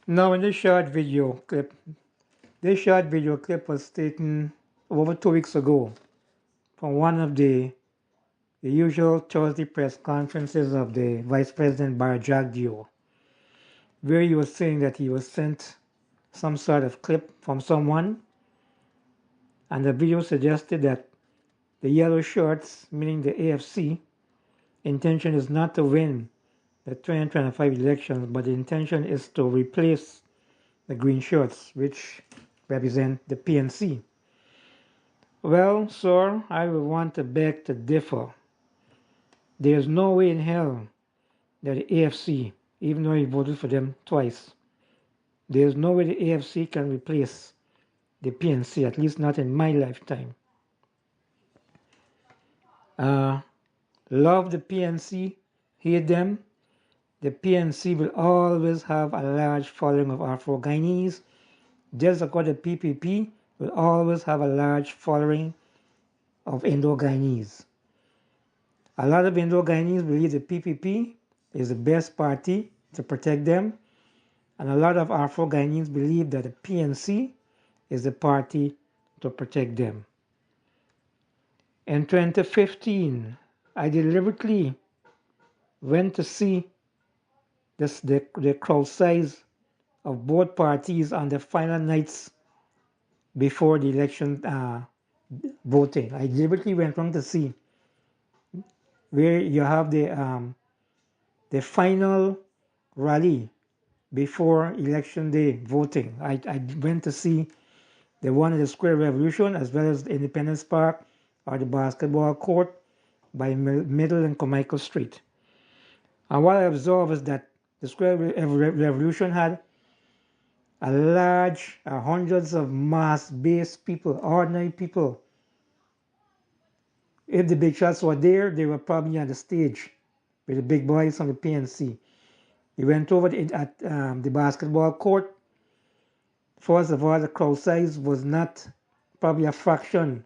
Now, in this short video clip was taken over 2 weeks ago from one of the usual Thursday press conferences of the Vice President Bharrat, where he was saying that he was sent some sort of clip from someone, and the video suggested that the yellow shirts, meaning the AFC, intention is not to win the 2025 elections, but the intention is to replace the green shirts, which represent the PNC. Well, sir, I will want to beg to differ. There's no way in hell that the AFC, even though he voted for them twice, there's no way the AFC can replace the PNC, at least not in my lifetime. Love the PNC, hate them. The PNC will always have a large following of Afro-Guineans, just like the PPP will always have a large following of Indo-Guineans. A lot of Indo-Guineans believe the PPP is the best party to protect them, and a lot of Afro-Guineans believe that the PNC is the party to protect them. In 2015, I deliberately went to see the crowd size of both parties on the final nights before the election voting. I deliberately went around to see where you have the final rally before election day voting. I went to see the one at the Square Revolution, as well as the Independence Park or the basketball court by Middle and Carmichael Street. And what I observed is that the Square Revolution had a large, hundreds of mass-based people, ordinary people. If the big shots were there, they were probably on the stage with the big boys from the PNC. We went over at the basketball court. First of all, the crowd size was not probably a fraction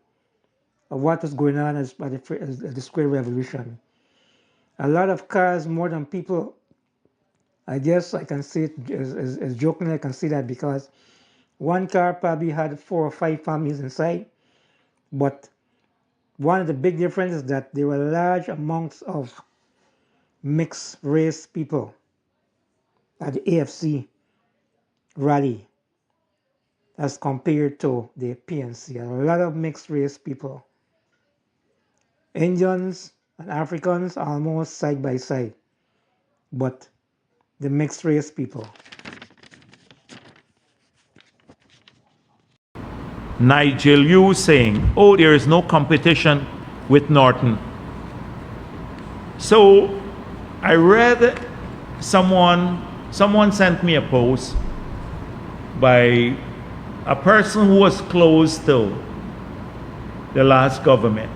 of what was going on at the Square Revolution. A lot of cars, more than people. I guess I can say it as jokingly, I can say that because one car probably had 4 or 5 families inside. But one of the big differences is that there were large amounts of mixed race people at the AFC rally as compared to the PNC. A lot of mixed race people. Indians and Africans almost side by side, but the mixed race people. Nigel Yu saying, oh, there is no competition with Norton. So I read someone sent me a post by a person who was close to the last government.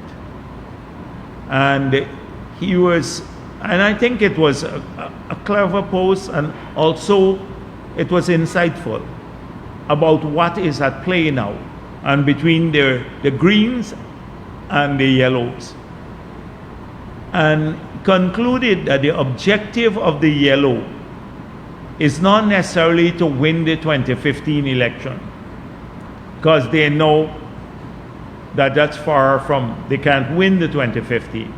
And I think it was a clever post, and also it was insightful about what is at play now and between the greens and the yellows, and concluded that the objective of the yellow is not necessarily to win the 2015 election, because they know that that's far from, they can't win the 2015.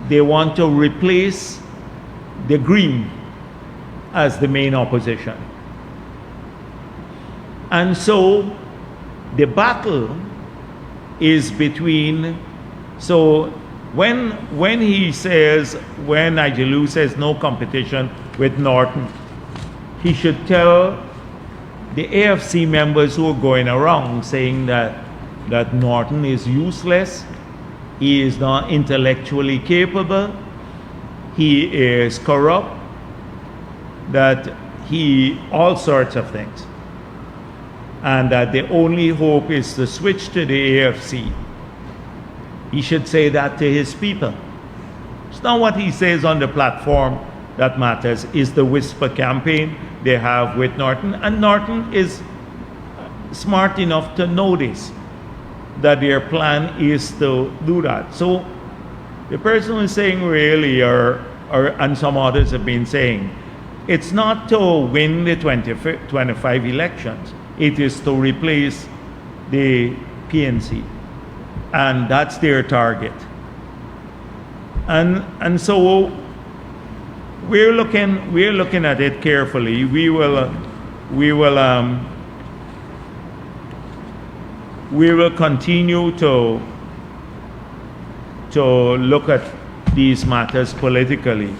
They want to replace the green as the main opposition. And so the battle is between, so when he says, when Nigel Yu says no competition with Norton, he should tell the AFC members who are going around saying that Norton is useless, he is not intellectually capable, he is corrupt, that all sorts of things, and that the only hope is to switch to the AFC. He should say that to his people. It's not what he says on the platform that matters, is the whisper campaign they have with Norton, and Norton is smart enough to know this, that their plan is to do that. So the person is saying really, and some others have been saying, it's not to win the 25 elections. It is to replace the PNC. And that's their target. And so we're looking at it carefully. We will continue to look at these matters politically.